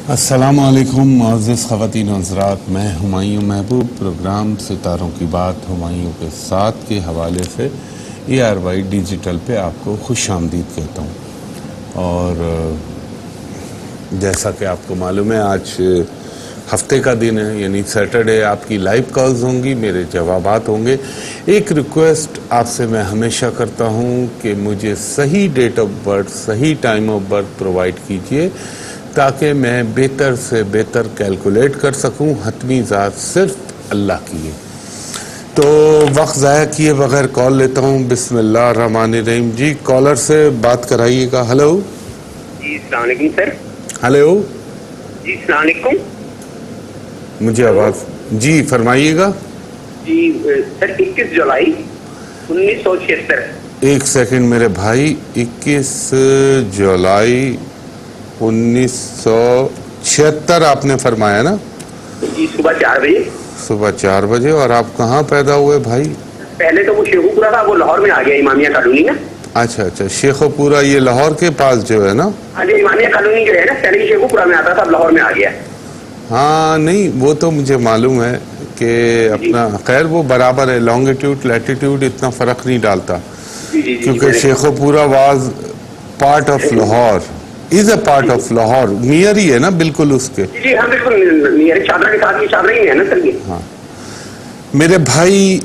अस्सलामुअलैकुम मुअज़्ज़िज़ ख़वातीन व हज़रात, मैं हुमायूं महबूब प्रोग्राम सितारों की बात हुमायूं के साथ के हवाले से ARY डिजिटल पे आपको खुश आमदीद कहता हूँ। और जैसा कि आपको मालूम है, आज हफ्ते का दिन है, यानी सैटरडे आपकी लाइव कॉल्स होंगी, मेरे जवाबात होंगे। एक रिक्वेस्ट आपसे मैं हमेशा करता हूँ कि मुझे सही डेट ऑफ बर्थ, सही टाइम ऑफ बर्थ प्रोवाइड कीजिए ताकि मैं बेहतर से बेहतर कैलकुलेट कर सकूं। हतमी ज़ात सिर्फ अल्लाह की है। तो वक्त ज़ाया किए बगैर कॉल लेता हूं। बिस्मिल्लाह रहमान रहीम। जी, कॉलर से बात कराइएगा। हेलो जी, अस्सलाम वालेकुम सर। हेलो जी, अस्सलाम वालेकुम। मुझे आवाज़ जी फरमाइएगा। जी सर, 21 जुलाई 1976। एक सेकंड मेरे भाई, 21 जुलाई 1976 आपने फरमाया ना? जी, सुबह 4 बजे। सुबह 4 बजे। और आप कहाँ पैदा हुए भाई? पहले तो वो शेखुपुरा था, वो लाहौर में आ गया, इमामिया कॉलोनी ना। अच्छा अच्छा, शेखोपुरा ये लाहौर के पास जो है ना? हाँ जी, इमामिया कॉलोनी जो है ना, पहले शेखुपुरा में आता था, अब लाहौर में आ गया। हाँ नहीं, वो तो मुझे मालूम है कि अपना खैर वो बराबर है, लॉन्गिट्यूड लैटिट्यूड इतना फ़र्क नहीं डालता, क्योंकि Sheikhupura was part of Lahore, is a part of Lahore, near ही है ना बिल्कुल उसके। जी हाँ, बिल्कुल नियर, चादरा के साथ, चादरा ही है ना सर ये। हाँ मेरे भाई,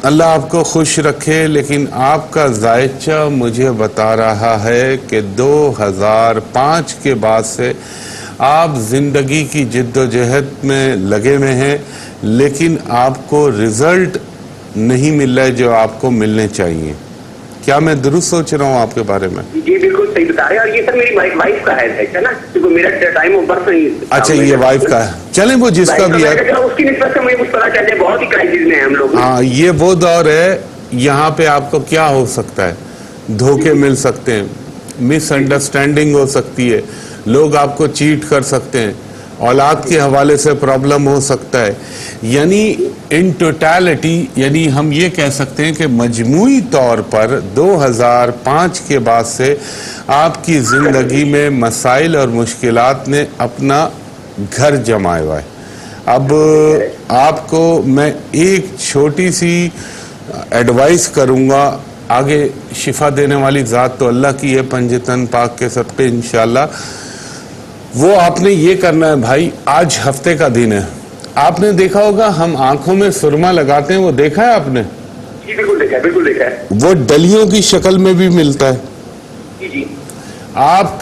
अल्लाह आपको खुश रखे। लेकिन आपका जायचा मुझे बता रहा है कि 2005 के बाद से आप जिंदगी की जिद्दोजहद में लगे हुए हैं, लेकिन आपको रिजल्ट नहीं मिल रहा है जो आपको मिलने चाहिए। क्या मैं दुरुस्त सोच रहा हूँ आपके बारे में? जी बिल्कुल सही बता रहे हैं। और ये सर मेरी वाइफ का है ना, क्योंकि मेरा टाइम ऑफ बर्थ नहीं। अच्छा, ये वाइफ का है। चलें, वो जिसका भी है, उसकी निस्बत से मुझे कुछ पता चल जाए। बहुत ही क्राइसिस में है हम लोग। हाँ, ये वो दौर है, यहाँ पे आपको क्या हो सकता है, धोखे मिल सकते हैं, मिसअंडरस्टैंडिंग हो सकती है, लोग आपको चीट कर सकते हैं, औलाद के हवाले से प्रॉब्लम हो सकता है। यानी इन टोटलिटी, यानी हम ये कह सकते हैं कि मजमूई तौर पर 2005 के बाद से आपकी ज़िंदगी में मसाइल और मुश्किलात ने अपना घर जमाया हुआ है। अब आपको मैं एक छोटी सी एडवाइस करूँगा, आगे शिफा देने वाली ज़ात तो अल्लाह की है, पंजतन पाक के सदक़े इंशाअल्लाह। वो आपने ये करना है भाई, आज हफ्ते का दिन है, आपने देखा होगा हम आंखों में सुरमा लगाते हैं, वो देखा है आपने? जी बिल्कुल देखा है, बिल्कुल देखा है। वो डलियों की शक्ल में भी मिलता है। जी जी। आप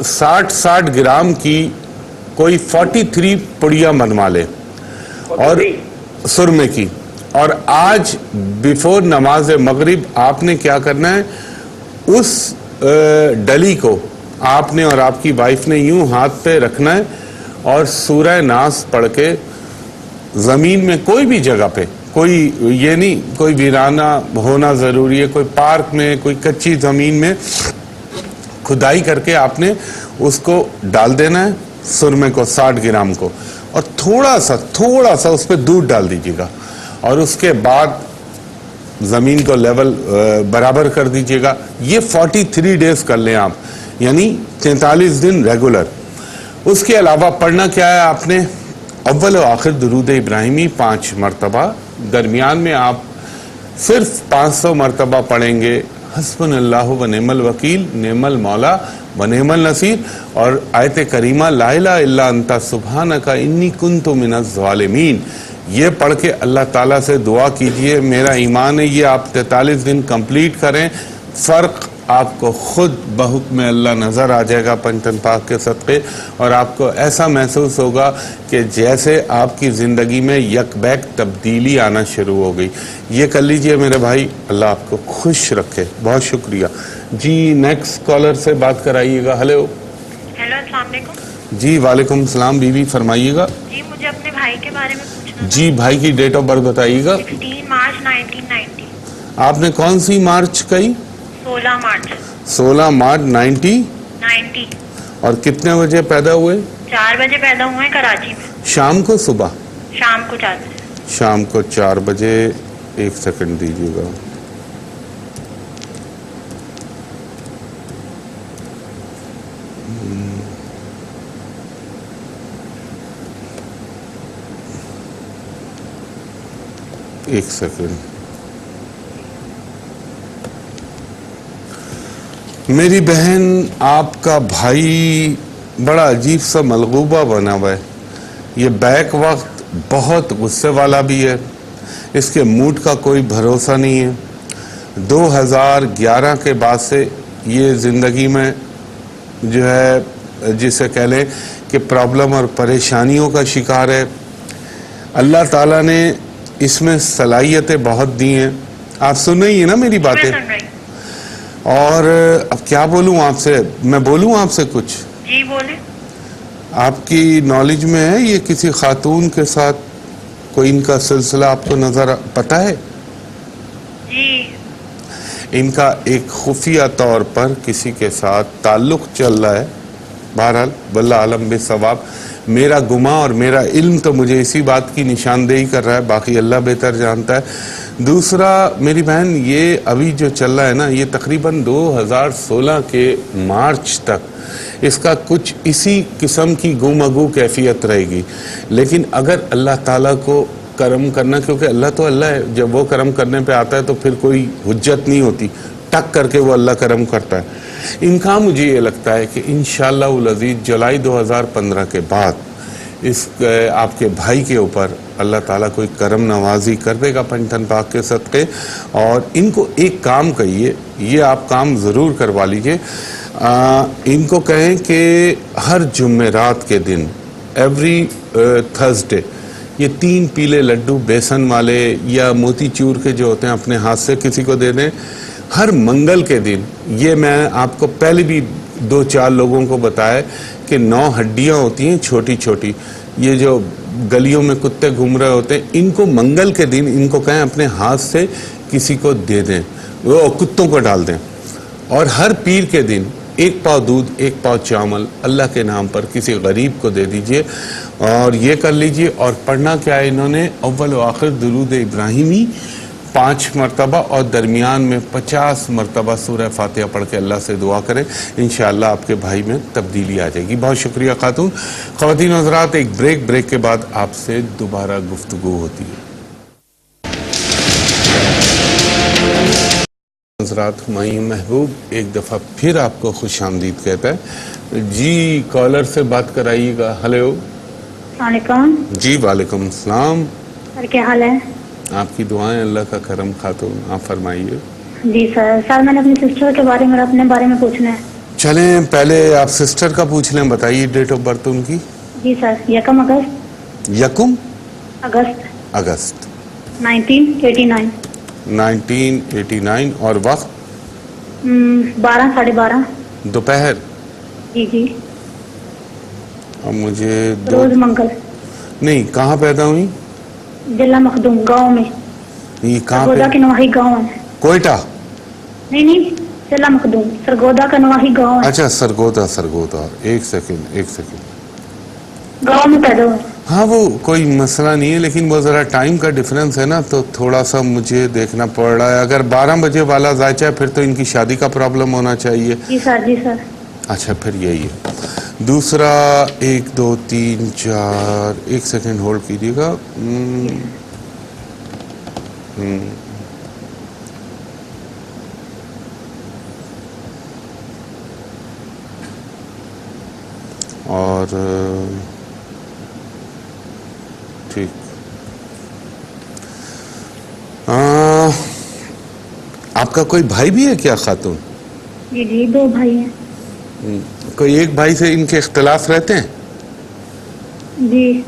60-60 ग्राम की कोई 43 पुड़िया बनवा ले और सुरमे की, और आज बिफोर नमाज मगरिब आपने क्या करना है, उस डली को आपने और आपकी वाइफ ने यूं हाथ पे रखना है और सूरह नास पढ़ के जमीन में कोई भी जगह पे, कोई ये नहीं कोई वीराना होना जरूरी है, कोई पार्क में, कोई कच्ची जमीन में खुदाई करके आपने उसको डाल देना है, सुरमे को 60 ग्राम को, और थोड़ा सा उस पर दूध डाल दीजिएगा, और उसके बाद जमीन को लेवल बराबर कर दीजिएगा। ये 43 डेज कर लें आप, यानी 43 दिन रेगुलर। उसके अलावा पढ़ना क्या है आपने, अव्वल व आखिर दुरूद इब्राहिमी 5 मरतबा, दरमियान में आप सिर्फ 500 मरतबा पढ़ेंगे हस्बुनल्लाहु व निअमल वकील, नेमल मौला व नेमल नसीर, और आयत करीमा ला इलाहा इल्ला अंता सुब्हानका इन्नी कुन्तु मिनज़ ज़ालिमीन, ये पढ़ के अल्लाह ताला से दुआ कीजिए। मेरा ईमान है ये आप 43 दिन कंप्लीट करें, फ़र्क आपको खुद बहुत में अल्लाह नज़र आ जाएगा पंचतन पाक के सदक़े, और आपको ऐसा महसूस होगा कि जैसे आपकी ज़िंदगी में यकबैक तब्दीली आना शुरू हो गई। ये कर लीजिए मेरे भाई, अल्लाह आपको खुश रखे। बहुत शुक्रिया जी। नेक्स्ट कॉलर से बात कराइएगा। हेलो हेलो, अस्सलाम वालेकुम। जी वालेकुम सलाम, बीवी फरमाइएगा। जी, मुझे अपने भाई के बारे में पूछना जी, भाई की डेट ऑफ बर्थ बताइएगा। 16 मार्च 1990। आपने कौन सी मार्च कही? 16 मार्च 16 मार्च 90। और कितने बजे पैदा हुए? 4 बजे पैदा हुए हैं कराची में। शाम को सुबह? शाम को 4 बजे। शाम को 4 बजे। एक सेकंड दीजिएगा। एक सेकंड। मेरी बहन, आपका भाई बड़ा अजीब सा मलगूबा बना हुआ है। ये बैक वक्त बहुत गुस्से वाला भी है, इसके मूड का कोई भरोसा नहीं है। 2011 के बाद से ये ज़िंदगी में जो है जिसे कह लें कि प्रॉब्लम और परेशानियों का शिकार है। अल्लाह ताला ने इसमें सलाहियतें बहुत दी हैं। आप सुन रही हैं ना मेरी मैं बातें? सुन रही हूँ। और अब क्या बोलूं आपसे, मैं बोलूं आपसे कुछ? जी बोले। आपकी नॉलेज में है ये किसी खातून के साथ कोई इनका सिलसिला आपको नजर पता है? जी इनका एक खुफिया तौर पर किसी के साथ ताल्लुक चल रहा है। बहरहाल वल्लाह आलम बिस्सवाब। मेरा गुमा और मेरा इल्म तो मुझे इसी बात की निशानदेही कर रहा है, बाकी अल्लाह बेहतर जानता है। दूसरा मेरी बहन, ये अभी जो चल रहा है ना, ये तकरीबन 2016 के मार्च तक इसका कुछ इसी किस्म की गुमगू कैफियत रहेगी। लेकिन अगर अल्लाह ताला को करम करना, क्योंकि अल्लाह तो अल्लाह है, जब वो करम करने पे आता है तो फिर कोई हुज्जत नहीं होती, टक करके वो अल्लाह करम करता है। इनका मुझे ये लगता है कि इंशाअल्लाह उल अज़ीज़ जुलाई 2015 के बाद इस आपके भाई के ऊपर अल्लाह ताला कोई करम नवाजी कर देगा पंजतन पाक के सदक़े। और इनको एक काम कहिए, ये आप काम ज़रूर करवा लीजिए। इनको कहें कि हर जुमेरात के दिन, एवरी थर्सडे, ये 3 पीले लड्डू बेसन वाले या मोतीचूर के जो होते हैं अपने हाथ से किसी को दे दें। हर मंगल के दिन, ये मैं आपको पहले भी 2-4 लोगों को बताया कि 9 हड्डियां होती हैं छोटी छोटी, ये जो गलियों में कुत्ते घूम रहे होते हैं, इनको मंगल के दिन इनको कहें अपने हाथ से किसी को दे दें, वो कुत्तों को डाल दें। और हर पीर के दिन 1 पाव दूध, 1 पाव चावल अल्लाह के नाम पर किसी गरीब को दे दीजिए और ये कर लीजिए। और पढ़ना क्या है इन्होंने, अव्वल व आखिर दुरूद इब्राहिमी 5 मरतबा और दरमियान में 50 मरतबा सूरह फातिहा पढ़ के अल्लाह से दुआ करें। इंशाअल्लाह आपके भाई में तब्दीली आ जाएगी। बहुत शुक्रिया खातून। ख़वातीन और हज़रात, एक ब्रेक के बाद आपसे दोबारा गुफ्तगू होती है। हज़रात, हुमायूं महबूब एक दफ़ा फिर आपको खुश आमदीद कहता है। जी, कॉलर से बात कराइएगा। हेलो। वालेकुम। जी वालेकुम सलाम। सर क्या हाल है? आपकी दुआएं, अल्लाह का करम खातून, आप फरमाइए। जी सर मैंने अपनी सिस्टर के बारे में, अपने बारे में पूछना है। चलें, पहले आप सिस्टर का पूछ लें। बताइए डेट ऑफ बर्थ उनकी। जी सर, 1 अगस्त। 1 अगस्त 1989। 1989। और वक्त? 12 साढ़े 12 दोपहर। जी। अब मुझे रोज मंगल। नहीं, कहाँ पैदा हुई? जिला मखदूम गांव में। ये कहाँ सरगोदा पे? के नवाही गांव है। कोयटा? नहीं, जिला मखदूम, सरगोदा का नवाही गांव है। अच्छा, सरगोदा। एक सेकंड। गांव में पैदा हुआ। हाँ, वो कोई मसला नहीं है, लेकिन वो ज़रा टाइम का डिफरेंस है ना, तो थोड़ा सा मुझे देखना पड़ रहा है। अगर 12 बजे वाला जायचा है फिर तो इनकी शादी का प्रॉब्लम होना चाहिए। जी सर। अच्छा, फिर यही है। दूसरा 1 2 3 4, एक सेकंड होल्ड कीजिएगा। और ठीक, आपका कोई भाई भी है क्या खातून? जी 2 भाई हैं। कोई एक भाई से इनके इख्तिलाफ रहते हैं? जी।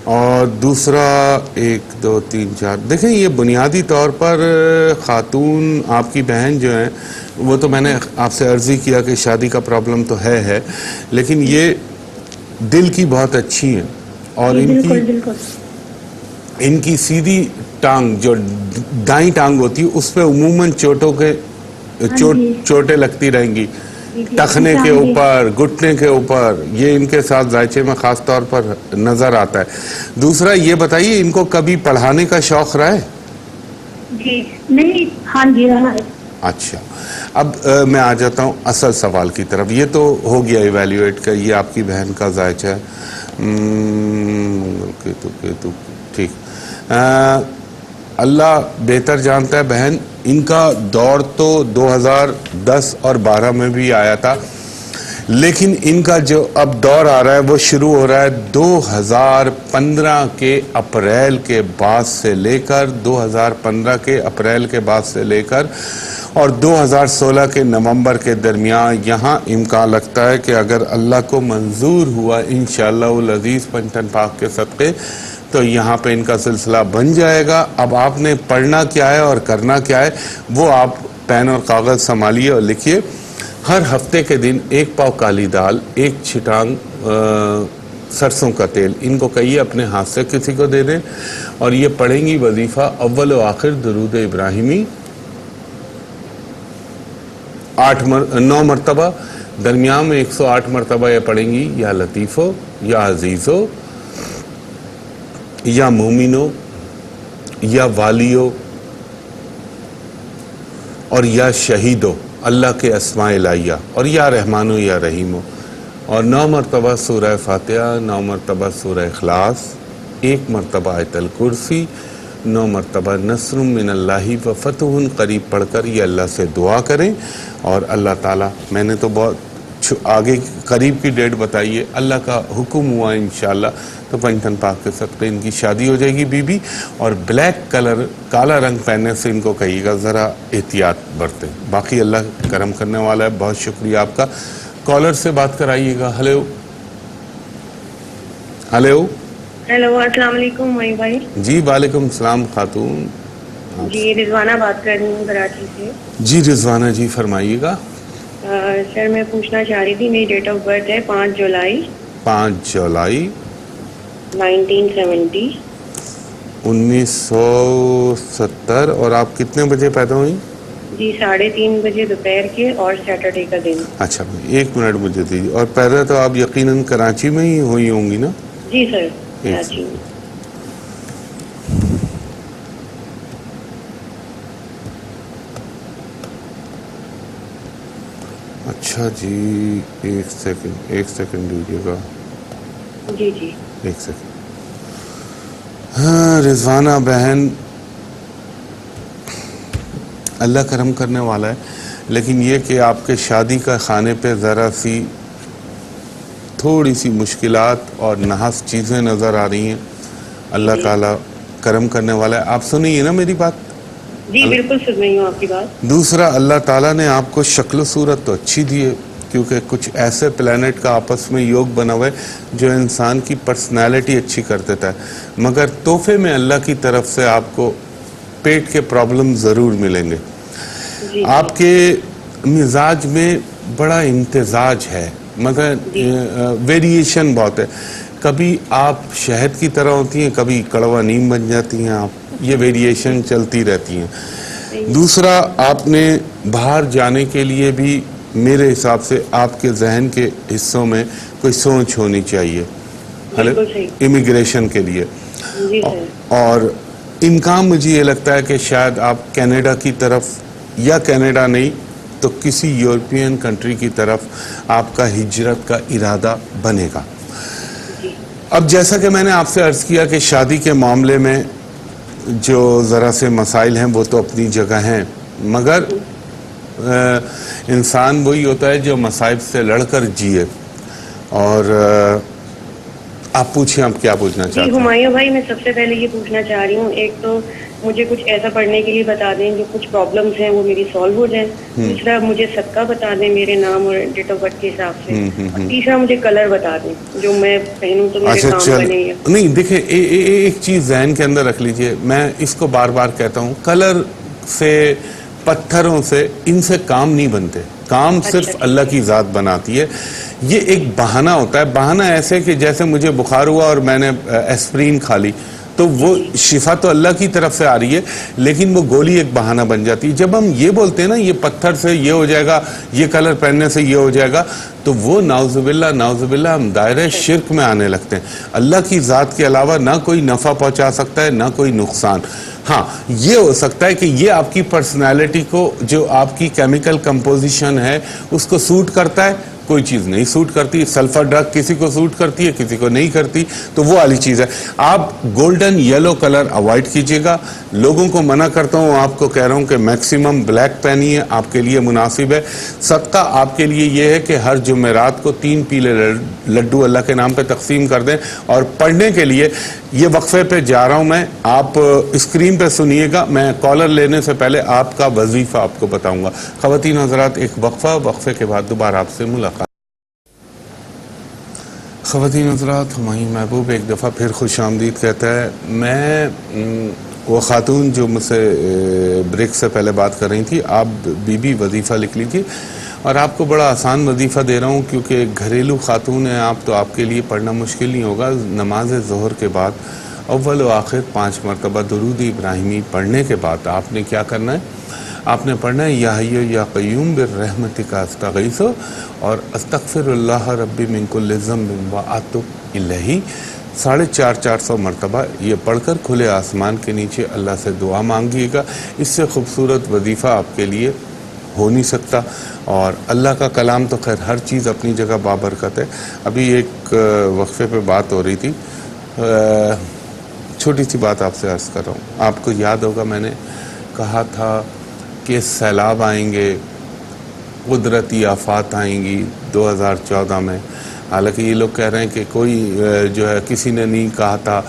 और दूसरा 1 2 3 4, देखें ये बुनियादी तौर पर खातून आपकी बहन जो है, वो तो मैंने आपसे अर्जी किया कि शादी का प्रॉब्लम तो है, लेकिन ये दिल की बहुत अच्छी हैं। और बिल्कुल। इनकी सीधी टांग, जो दाई टांग होती है, उस पे उमूमन चोटें लगती रहेंगी, टखने के ऊपर, घुटने के ऊपर। ये इनके साथ जायचे में खास तौर पर नजर आता है। दूसरा ये बताइए, इनको कभी पढ़ाने का शौक रहा है? जी नहीं। हाँ जी, रहा है। अच्छा, अब मैं आ जाता हूँ असल सवाल की तरफ। ये तो हो गया इवेल्युएट का, ये आपकी बहन का जायचा है। केतु ठीक। अल्लाह बेहतर जानता है बहन, इनका दौर तो 2010 और 12 में भी आया था, लेकिन इनका जो अब दौर आ रहा है वो शुरू हो रहा है 2015 के अप्रैल के बाद से लेकर 2015 के अप्रैल के बाद से लेकर और 2016 के नवंबर के दरमियान। यहाँ इम्कान लगता है कि अगर अल्लाह को मंजूर हुआ इंशाअल्लाह अज़ीज़ पंचतन पाक के सदक़े तो यहाँ पे इनका सिलसिला बन जाएगा। अब आपने पढ़ना क्या है और करना क्या है वो आप पेन और कागज़ संभालिए और लिखिए। हर हफ्ते के दिन 1 पाव काली दाल, 1 छिटांग सरसों का तेल, इनको कहिए अपने हाथ से किसी को दे दें और ये पढ़ेंगी वजीफ़ा अव्वल व आखिर दरूद इब्राहिमी 9 मरतबा, दरमियान में 108 मरतबा ये पढ़ेंगी या लतीफ़ो या अजीज़ो या मोमिनो या वालियो और या शहीदो अल्लाह के अस्माए इलाहिया और या रहमानो या रहीमो, और 9 मरतबा सूरह फातिहा, 9 मरतबा सूरह इखलास, 1 मरतबा आयतल कुर्सी, 9 मरतबा नस्रुम मिनल्लाहि व फतहुन करीब पढ़कर ये अल्लाह से दुआ करें। और अल्लाह ताला, मैंने तो बहुत आगे करीब की डेट बताई है, अल्लाह का हुक्म हुआ इंशाअल्लाह तो पंचतन पाक के सदक़े इनकी शादी हो जाएगी बीबी। और ब्लैक कलर, काला रंग पहनने से इनको कहिएगा ज़रा एहतियात बरतें। बाकी अल्लाह करम करने वाला है। बहुत शुक्रिया आपका। कॉलर से बात कराइएगा। हेलो हेलो हेलो, अस्सलाम वालेकुम मई भाई। जी वालेकुम सलाम खातून। जी रिजवाना बात कर रही हूँ कराची से। जी रिजवाना जी फरमाइएगा। सर मैं पूछना चाह रही थी, मेरी डेट ऑफ बर्थ है 5 जुलाई 1970 1970। और आप कितने बजे पैदा हुई? जी 3:30 बजे दोपहर के और सैटरडे का दिन। अच्छा 1 मिनट मुझे दीजिए। और पैदा तो आप यकीनन कराची में ही हुई होंगी ना? जी सर कराची में। अच्छा जी, एक सेकंड दीजिएगा। जी जी 1 सेकंड। हाँ रिजवाना बहन, अल्लाह करम करने वाला है, लेकिन ये कि आपके शादी का खाने पे ज़रा सी थोड़ी सी मुश्किलात और नहस चीज़ें नज़र आ रही हैं। अल्लाह ताला करम करने वाला है। आप सुनिए ना मेरी बात? जी बिल्कुल सुन रही हूँ आपकी बात। दूसरा, अल्लाह ताला ने आपको शक्ल सूरत तो अच्छी दी है, क्योंकि कुछ ऐसे प्लैनेट का आपस में योग बना हुआ है जो इंसान की पर्सनालिटी अच्छी कर देता है, मगर तोहफे में अल्लाह की तरफ से आपको पेट के प्रॉब्लम ज़रूर मिलेंगे। आपके मिजाज में बड़ा इम्तिजाज है, मगर वेरिएशन बहुत है। कभी आप शहद की तरह होती हैं, कभी कड़वा नीम बन जाती हैं आप, ये वेरिएशन चलती रहती हैं। दूसरा, आपने बाहर जाने के लिए भी मेरे हिसाब से आपके जहन के हिस्सों में कोई सोच होनी चाहिए, हेलो, इमिग्रेशन के लिए। और इम्कान मुझे ये लगता है कि शायद आप कनाडा की तरफ, या कनाडा नहीं तो किसी यूरोपियन कंट्री की तरफ आपका हिजरत का इरादा बनेगा। अब जैसा कि मैंने आपसे अर्ज़ किया कि शादी के मामले में जो ज़रा से मसाइल हैं वो तो अपनी जगह हैं, मगर इंसान वही होता है जो मसाइब से लड़कर जिए। और आप पूछिए, आप क्या पूछना चाहते हैं? हुमायूं भाई, मैं सबसे पहले ये पूछना चाह रही हूँ, एक तो मुझे कुछ ऐसा पढ़ने के लिए बता दें जो कुछ प्रॉब्लम्स हैं वो मेरी सॉल्व हो जाए। दूसरा, मुझे सदका बता दें मेरे नाम और डेट ऑफ बर्थ के हिसाब से। और तीसरा, मुझे कलर बता दें जो मैं पहनूं तो मेरे काम बनेंगे। नहीं देखिए, एक चीज जहन के अंदर रख लीजिए, मैं इसको बार बार कहता हूँ, कलर से, पत्थरों से, इनसे काम नहीं बनते। काम सिर्फ अल्लाह की ज़ात बनाती है। ये एक बहाना होता है। बहाना ऐसे कि जैसे मुझे बुखार हुआ और मैंने एस्प्रिन खा ली, तो वो शिफा तो अल्लाह की तरफ से आ रही है, लेकिन वो गोली एक बहाना बन जाती है। जब हम ये बोलते हैं ना, ये पत्थर से ये हो जाएगा, ये कलर पहनने से ये हो जाएगा, तो वो नाउजुबिल्ला हम दायरे शिर्क में आने लगते हैं। अल्लाह की ज़ात के अलावा ना कोई नफ़ा पहुंचा सकता है, ना कोई नुकसान। हाँ, ये हो सकता है कि ये आपकी पर्सनैलिटी को, जो आपकी केमिकल कंपोजिशन है, उसको सूट करता है, कोई चीज़ नहीं सूट करती, सल्फर ड्रग किसी को सूट करती है, किसी को नहीं करती, तो वो वाली चीज़ है। आप गोल्डन येलो कलर अवॉइड कीजिएगा। लोगों को मना करता हूँ, आपको कह रहा हूँ कि मैक्सिमम ब्लैक पहनिए, आपके लिए मुनासिब है। सदका आपके लिए ये है कि हर जुमेरात को 3 पीले लड्डू अल्लाह के नाम पे तकसीम कर दें। और पढ़ने के लिए ये वक्फे पे जा रहा हूँ मैं, आप स्क्रीन पे सुनिएगा। मैं कॉलर लेने से पहले आपका वजीफा आपको बताऊंगा। ख़वातीन हज़रात, एक वक्फे के बाद दोबारा आपसे मुलाकात। ख़वातीन हज़रात, हुमायूं महबूब एक दफ़ा फिर खुश आमदीद कहता है। मैं वो ख़ातून जो मुझसे ब्रेक से पहले बात कर रही थी, आप बीबी वजीफ़ा लिख लीजिए, और आपको बड़ा आसान वजीफ़ा दे रहा हूँ क्योंकि घरेलू ख़ातून है आप, तो आपके लिए पढ़ना मुश्किल नहीं होगा। नमाज ज़ोहर के बाद अव्वल व आखिर 5 मरतबा दुरूद इब्राहिमी पढ़ने के बाद आपने क्या करना है, आपने पढ़ना है या हय्यु या क़य्यूम बिर्रहमतिका अस्तगीसु और अस्तग़फिरुल्लाह रब्बी मिन कुल्लि ज़ंबिन व अतूबु इलैहि 450 मरतबा ये पढ़कर खुले आसमान के नीचे अल्लाह से दुआ मांगिएगा। इससे खूबसूरत वजीफ़ा आपके लिए हो नहीं सकता। और अल्लाह का कलाम तो खैर हर चीज़ अपनी जगह बाबरकत है। अभी एक वक्फे पे बात हो रही थी, छोटी सी बात आपसे अर्ज़ कर रहा हूँ। आपको याद होगा मैंने कहा था कि सैलाब आएंगे, कुदरती आफात आएंगी 2014 में। हालांकि ये लोग कह रहे हैं कि कोई जो है, किसी ने नहीं कहा था,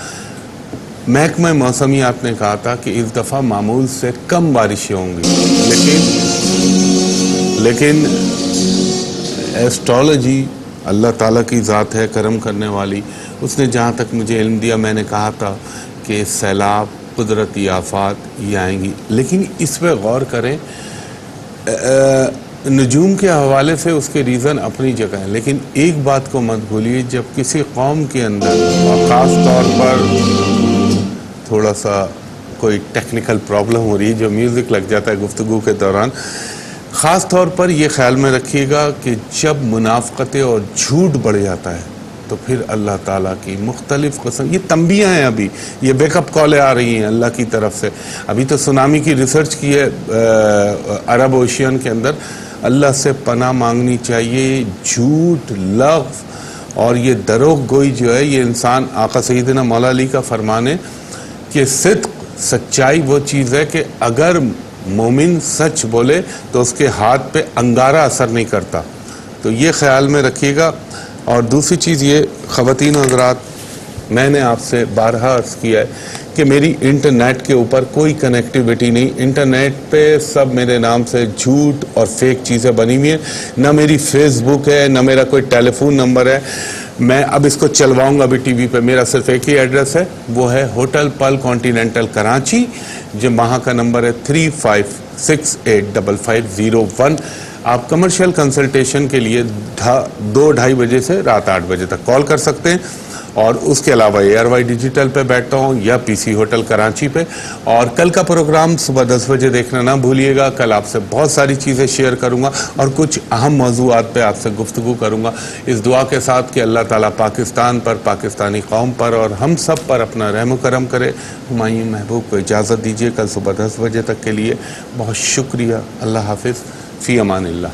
महकमा मौसमियात ने कहा था कि इस दफ़ा मामूल से कम बारिशें होंगी। लेकिन एस्ट्रोलॉजी अल्लाह ताला की ज़ात है करम करने वाली, उसने जहाँ तक मुझे इल्म दिया, मैंने कहा था कि सैलाब, कुदरती आफात ये आएंगी। लेकिन इस पर गौर करें, नजूम के हवाले से उसके रीज़न अपनी जगह है, लेकिन एक बात को मत भूलिए, जब किसी कौम के अंदर और ख़ास तौर पर थोड़ा सा कोई टेक्निकल प्रॉब्लम हो रही है, जो म्यूज़िक लग जाता है गुफ्तगू के दौरान, ख़ास तौर पर ये ख्याल में रखिएगा कि जब मुनाफ़क़तें और झूठ बढ़ जाता है तो फिर अल्लाह ताला की मुख्तलिफ़ किस्म, ये तंबियाँ हैं, अभी ये बैकअप कॉलें आ रही हैं अल्लाह की तरफ से। अभी तो सुनामी की रिसर्च की है अरब ओशियन के अंदर। अल्लाह से पनाह मांगनी चाहिए। झूठ, लफ्ज़ और ये दरोग गोई जो है, ये इंसान, आका सैयदना मौला अली का फरमान है कि सिद्क़, सच्चाई वो चीज़ है कि अगर मोमिन सच बोले तो उसके हाथ पे अंगारा असर नहीं करता। तो ये ख्याल में रखिएगा। और दूसरी चीज़ ये, ख़वातीन हज़रात, मैंने आपसे बारहा अर्ज़ किया है कि मेरी इंटरनेट के ऊपर कोई कनेक्टिविटी नहीं। इंटरनेट पे सब मेरे नाम से झूठ और फेक चीज़ें बनी हुई हैं। ना मेरी फेसबुक है, ना मेरा कोई टेलीफोन नंबर है। मैं अब इसको चलवाऊंगा अभी टीवी पे। मेरा सिर्फ एक ही एड्रेस है, वो है होटल पल कॉन्टिनेंटल कराची, जो वहाँ का नंबर है 35685501। आप कमर्शियल कंसल्टेशन के लिए 2-2:30 बजे से रात 8 बजे तक कॉल कर सकते हैं। और उसके अलावा ARY डिजिटल पे बैठता हूँ या PC होटल कराची पे। और कल का प्रोग्राम सुबह 10 बजे देखना ना भूलिएगा। कल आपसे बहुत सारी चीज़ें शेयर करूँगा और कुछ अहम मौज़ूआत पे आपसे गुफ्तगू करूँगा, इस दुआ के साथ कि अल्लाह ताला पाकिस्तान पर, पाकिस्तानी कौम पर और हम सब पर अपना रहम करम करे। हुमायूं महबूब को इजाज़त दीजिए कल सुबह 10 बजे तक के लिए। बहुत शुक्रिया। अल्लाह हाफिज़। फ़ी अमानिल्लाह।